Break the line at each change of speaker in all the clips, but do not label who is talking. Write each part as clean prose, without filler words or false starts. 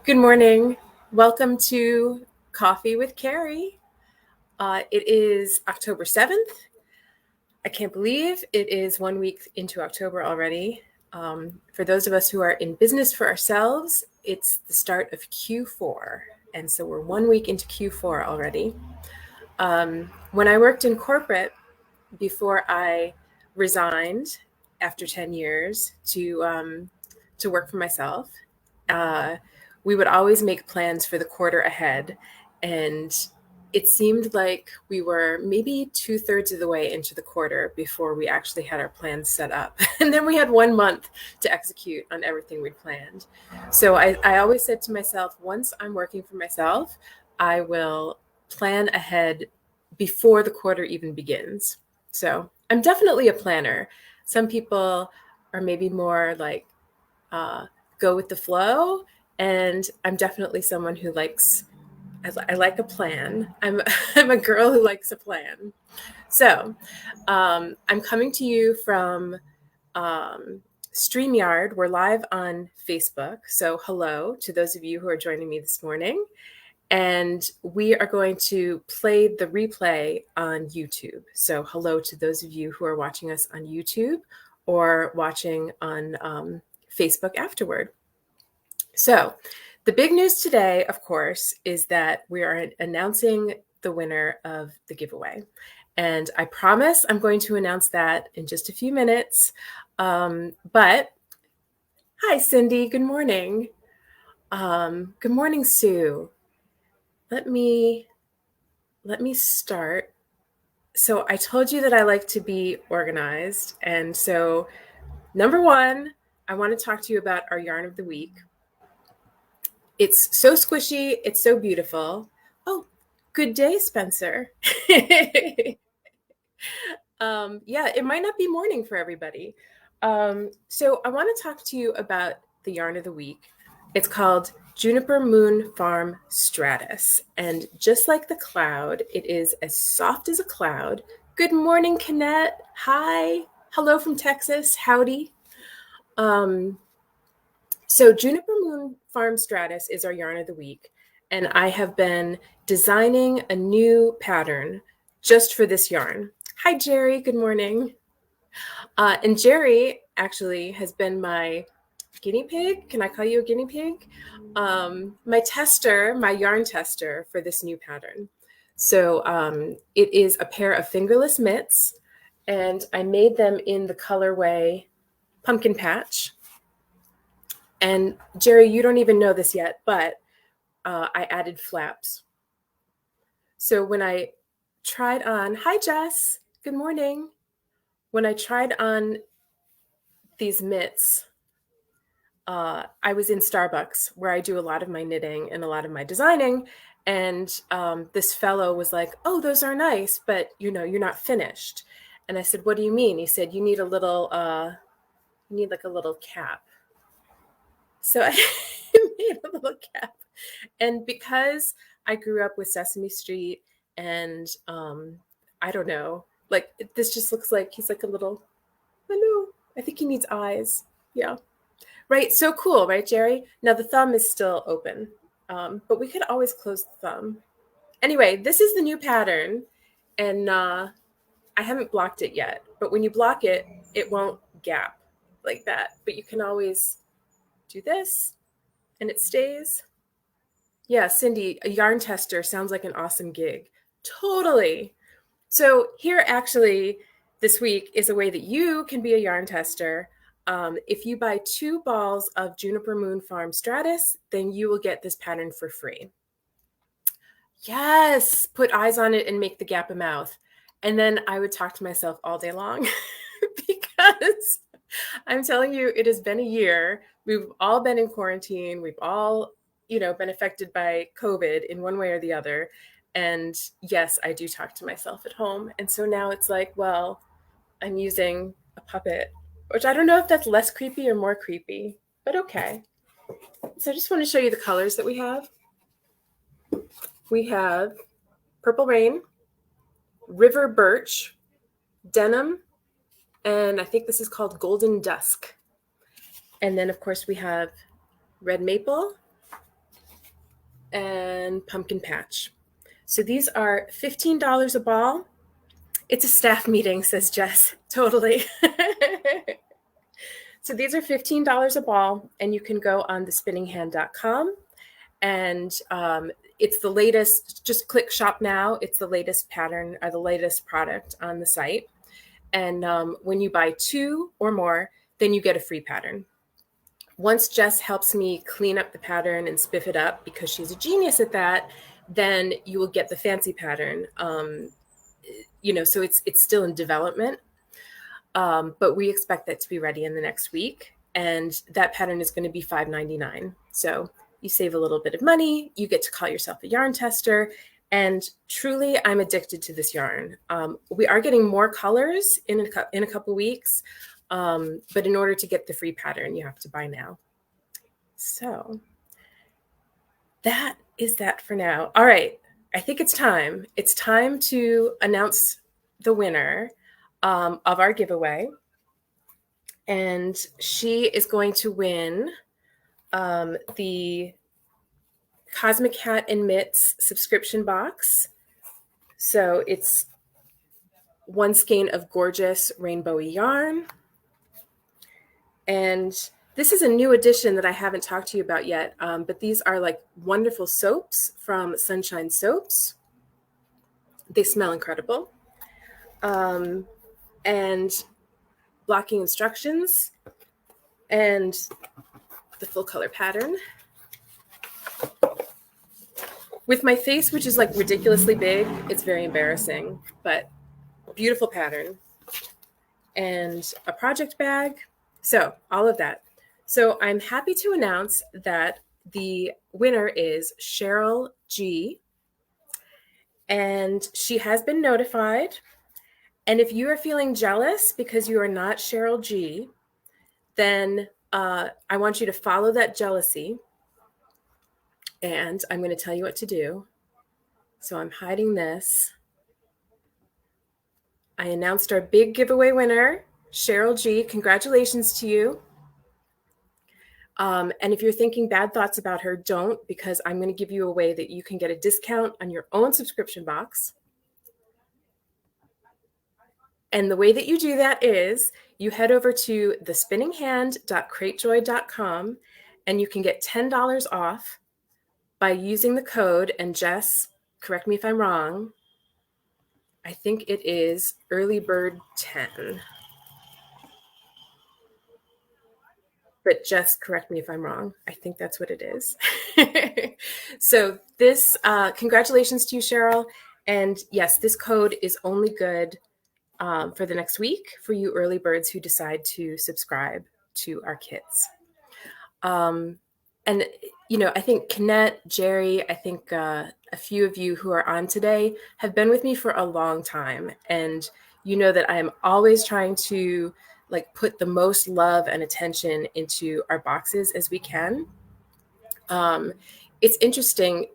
Good morning. Welcome to Coffee with Kari. It is October 7th. I can't believe it is 1 week into October already. For those of us who are in business for ourselves, it's the start of Q4. And so we're 1 week into Q4 already. When I worked in corporate, before I resigned after 10 years to work for myself, we would always make plans for the quarter ahead. And it seemed like we were maybe 2/3 of the way into the quarter before we actually had our plans set up. And then we had 1 month to execute on everything we'd planned. So I always said to myself, once I'm working for myself, I will plan ahead before the quarter even begins. So I'm definitely a planner. Some people are maybe more like, go with the flow. And I'm definitely someone who I like a plan. I'm a girl who likes a plan. So I'm coming to you from StreamYard. We're live on Facebook. So hello to those of you who are joining me this morning. And we are going to play the replay on YouTube. So hello to those of you who are watching us on YouTube or watching on Facebook afterward. So the big news today, of course, is that we are announcing the winner of the giveaway. And I promise I'm going to announce that in just a few minutes. But hi, Cindy. Good morning. Good morning, Sue. Let me start. So I told you that I like to be organized. And so number one, I want to talk to you about our yarn of the week. It's so squishy. It's so beautiful. Oh, good day, Spencer. Yeah, it might not be morning for everybody. So I want to talk to you about the yarn of the week. It's called Juniper Moon Farm Stratus. And just like the cloud, it is as soft as a cloud. Good morning, Kennette. Hi. Hello from Texas. Howdy. So Juniper Moon Farm Stratus is our yarn of the week. And I have been designing a new pattern just for this yarn. Hi, Jerry. Good morning. And Jerry actually has been my guinea pig. Can I call you a guinea pig? My tester, my yarn tester for this new pattern. So it is a pair of fingerless mitts, and I made them in the colorway Pumpkin Patch. And Jerry, you don't even know this yet, but I added flaps. So when I tried on, hi Jess, good morning. When I tried on these mitts, I was in Starbucks where I do a lot of my knitting and a lot of my designing. And this fellow was like, oh, those are nice, but you're not finished. And I said, what do you mean? He said, you need a little, you need like a little cap. So I made a little cap. And because I grew up with Sesame Street and I don't know, like this just looks like he's like a little, I know, I think he needs eyes. Yeah. Right. So cool, right, Jerry? Now the thumb is still open, but we could always close the thumb. Anyway, this is the new pattern, and I haven't blocked it yet. But when you block it, it won't gap like that. But you can always do this, and it stays. Yeah, Cindy, a yarn tester sounds like an awesome gig. Totally. So here actually this week is a way that you can be a yarn tester. If you buy 2 balls of Juniper Moon Farm Stratus, then you will get this pattern for free. Yes, put eyes on it and make the gap a mouth. And then I would talk to myself all day long because I'm telling you, it has been a year. We've all been in quarantine. We've all, been affected by COVID in one way or the other. And yes, I do talk to myself at home. And so now it's like, well, I'm using a puppet, which I don't know if that's less creepy or more creepy, but okay. So I just want to show you the colors that we have. We have Purple Rain, River Birch, Denim, and I think this is called Golden Dusk. And then, of course, we have Red Maple and pumpkin patch. So these are $15 a ball. It's a staff meeting, says Jess. Totally. So these are $15 a ball, and you can go on thespinninghand.com, and it's the latest. Just click shop now. It's the latest pattern or the latest product on the site. And when you buy 2 or more, then you get a free pattern. Once Jess helps me clean up the pattern and spiff it up, because she's a genius at that, then you will get the fancy pattern. So it's still in development, but we expect that to be ready in the next week. And that pattern is going to be $5.99. So you save a little bit of money. You get to call yourself a yarn tester. And truly, I'm addicted to this yarn. We are getting more colors in a couple weeks. But in order to get the free pattern, you have to buy now. So that is that for now. All right. I think it's time. It's time to announce the winner of our giveaway. And she is going to win the Cosmic Hat and Mitts subscription box. So it's 1 skein of gorgeous rainbowy yarn. And this is a new addition that I haven't talked to you about yet, but these are like wonderful soaps from Sunshine Soaps. They smell incredible. And blocking instructions and the full color pattern. With my face, which is like ridiculously big, it's very embarrassing, but beautiful pattern. And a project bag. So all of that. So I'm happy to announce that the winner is Cheryl G. And she has been notified. And if you are feeling jealous because you are not Cheryl G, then I want you to follow that jealousy. And I'm going to tell you what to do. So I'm hiding this. I announced our big giveaway winner, Cheryl G. Congratulations to you. And if you're thinking bad thoughts about her, don't, because I'm going to give you a way that you can get a discount on your own subscription box. And the way that you do that is you head over to thespinninghand.cratejoy.com and you can get $10 off by using the code, and Jess, correct me if I'm wrong, I think it is early bird 10. But Jess, correct me if I'm wrong. I think that's what it is. So this, congratulations to you, Cheryl. And yes, this code is only good for the next week for you early birds who decide to subscribe to our kits. And, I think Knett, Jerry, I think a few of you who are on today have been with me for a long time. And you know that I am always trying to put the most love and attention into our boxes as we can. It's interesting.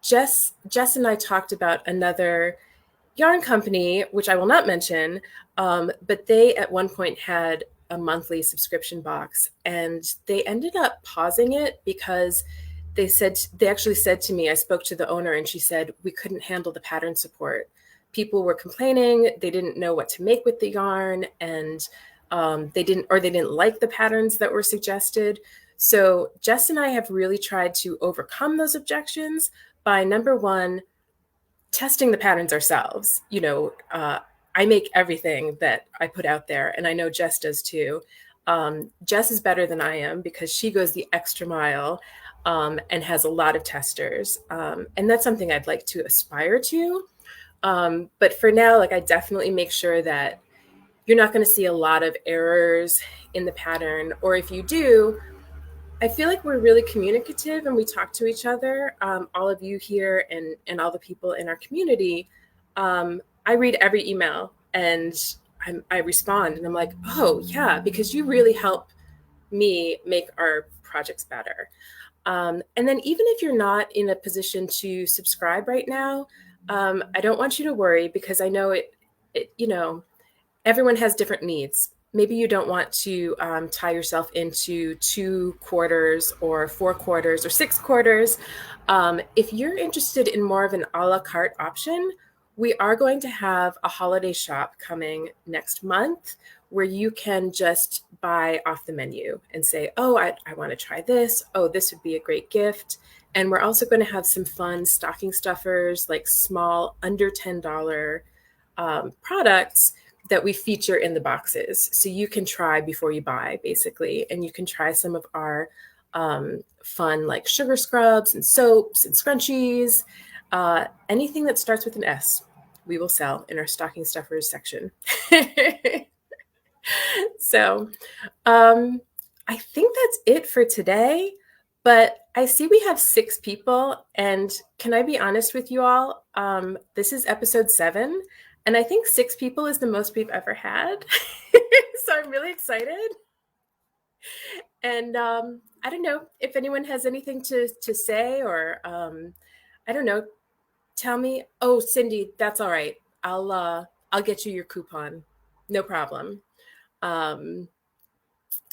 Jess and I talked about another yarn company, which I will not mention, but they at one point had a monthly subscription box, and they ended up pausing it because they actually said to me, I spoke to the owner and she said, we couldn't handle the pattern support. People were complaining, they didn't know what to make with the yarn, and they didn't like the patterns that were suggested. So Jess and I have really tried to overcome those objections by, number one, testing the patterns ourselves. I make everything that I put out there, and I know Jess does too. Jess is better than I am because she goes the extra mile and has a lot of testers. And that's something I'd like to aspire to. But for now, I definitely make sure that you're not going to see a lot of errors in the pattern. Or if you do, I feel like we're really communicative and we talk to each other, all of you here and all the people in our community. I read every email and I respond and I'm like, oh yeah, because you really help me make our projects better. And then even if you're not in a position to subscribe right now, I don't want you to worry, because I know everyone has different needs. maybe you don't want to tie yourself into 2 quarters or 4 quarters or 6 quarters. If you're interested in more of an a la carte option, we are going to have a holiday shop coming next month where you can just buy off the menu and say, oh, I want to try this. Oh, this would be a great gift. And we're also going to have some fun stocking stuffers, like small, under $10 products that we feature in the boxes. So you can try before you buy, basically. And you can try some of our fun, like sugar scrubs and soaps and scrunchies. Anything that starts with an S, we will sell in our stocking stuffers section. So I think that's it for today. But I see we have 6 people. And can I be honest with you all? This is episode 7. And I think 6 people is the most we've ever had. So I'm really excited. And I don't know if anyone has anything to say, or I don't know, tell me. Oh, Cindy, that's all right. I'll get you your coupon. No problem.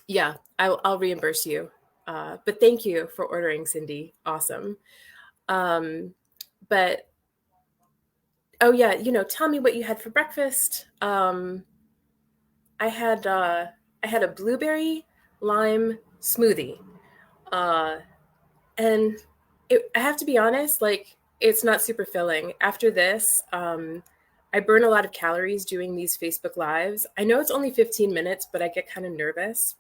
Yeah, I'll reimburse you. But thank you for ordering, Cindy. Awesome. But oh yeah, tell me what you had for breakfast. I had a blueberry lime smoothie, and I have to be honest, like it's not super filling. After this, I burn a lot of calories doing these Facebook Lives. I know it's only 15 minutes, but I get kind of nervous.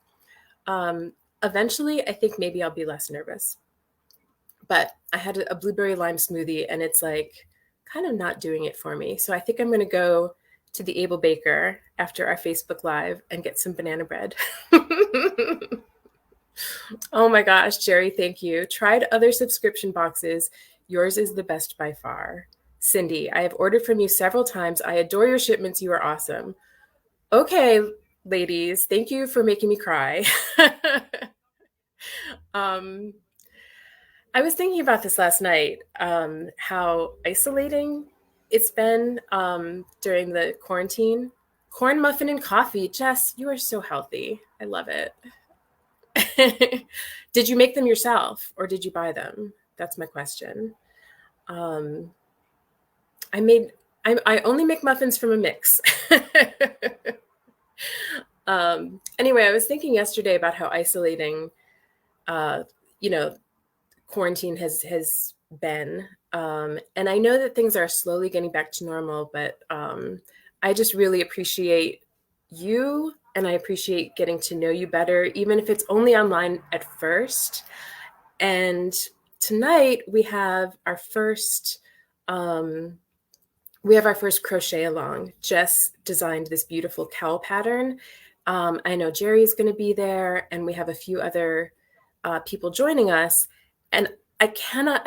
Eventually, I think maybe I'll be less nervous. But I had a blueberry lime smoothie, and it's like kind of not doing it for me. So I think I'm going to go to the Able Baker after our Facebook Live and get some banana bread. Oh my gosh, Jerry, thank you. Tried other subscription boxes. Yours is the best by far. Cindy, I have ordered from you several times. I adore your shipments. You are awesome. Okay, ladies, thank you for making me cry. I was thinking about this last night, how isolating it's been during the quarantine. Corn muffin and coffee. Jess, you are so healthy. I love it. Did you make them yourself or did you buy them? That's my question. Um, I only make muffins from a mix. Anyway, I was thinking yesterday about how isolating, uh, you know, quarantine has been. And I know that things are slowly getting back to normal, but I just really appreciate you, and I appreciate getting to know you better, even if it's only online at first. And tonight um, we have our first crochet along. Jess designed this beautiful cowl pattern. I know Jerry is going to be there, and we have a few other people joining us. And I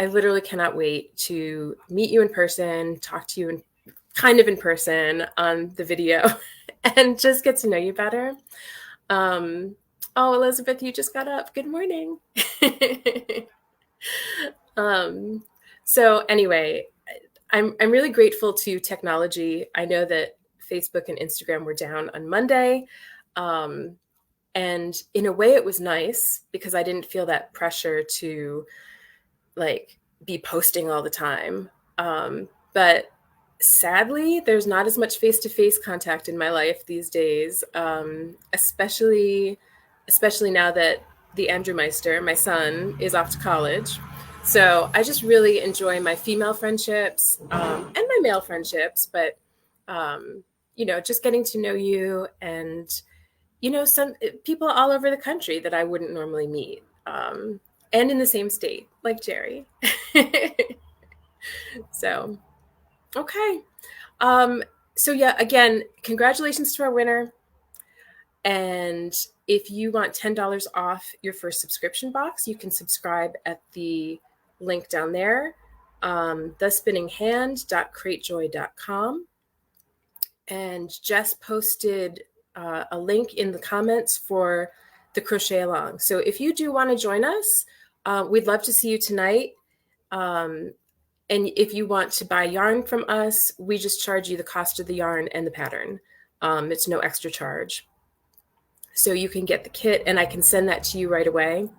literally cannot wait to meet you in person, talk to you kind of in person on the video, and just get to know you better. Oh, Elizabeth, you just got up. Good morning. So anyway, I'm really grateful to technology. I know that Facebook and Instagram were down on Monday. And in a way it was nice because I didn't feel that pressure to like be posting all the time. But sadly, there's not as much face-to-face contact in my life these days, especially now that the Andrew Meister, my son, is off to college. So I just really enjoy my female friendships and my male friendships, but just getting to know you and some people all over the country that I wouldn't normally meet, and in the same state, like Jerry. So, okay. So yeah, again, congratulations to our winner. And if you want $10 off your first subscription box, you can subscribe at the link down there, thespinninghand.cratejoy.com. And Jess posted a link in the comments for the crochet along. So if you do want to join us, we'd love to see you tonight. And if you want to buy yarn from us, we just charge you the cost of the yarn and the pattern. It's no extra charge. So you can get the kit and I can send that to you right away.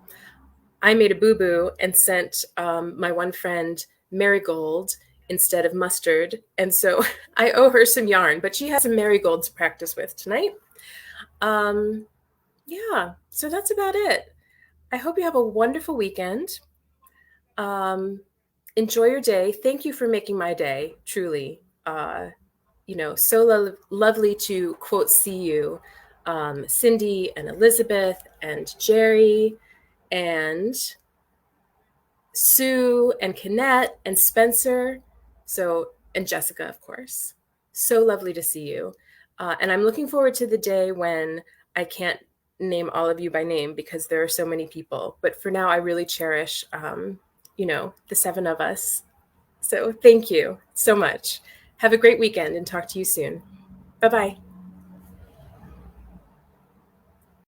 I made a boo-boo and sent my one friend marigold instead of mustard. And so I owe her some yarn, but she has some marigold to practice with tonight. Yeah, so that's about it. I hope you have a wonderful weekend. Enjoy your day. Thank you for making my day, truly. So lovely to quote see you, Cindy and Elizabeth and Jerry and Sue and Kennette and Spencer, and Jessica, of course. So lovely to see you. And I'm looking forward to the day when I can't name all of you by name because there are so many people. But for now, I really cherish, the 7 of us. So thank you so much. Have a great weekend and talk to you soon. Bye-bye.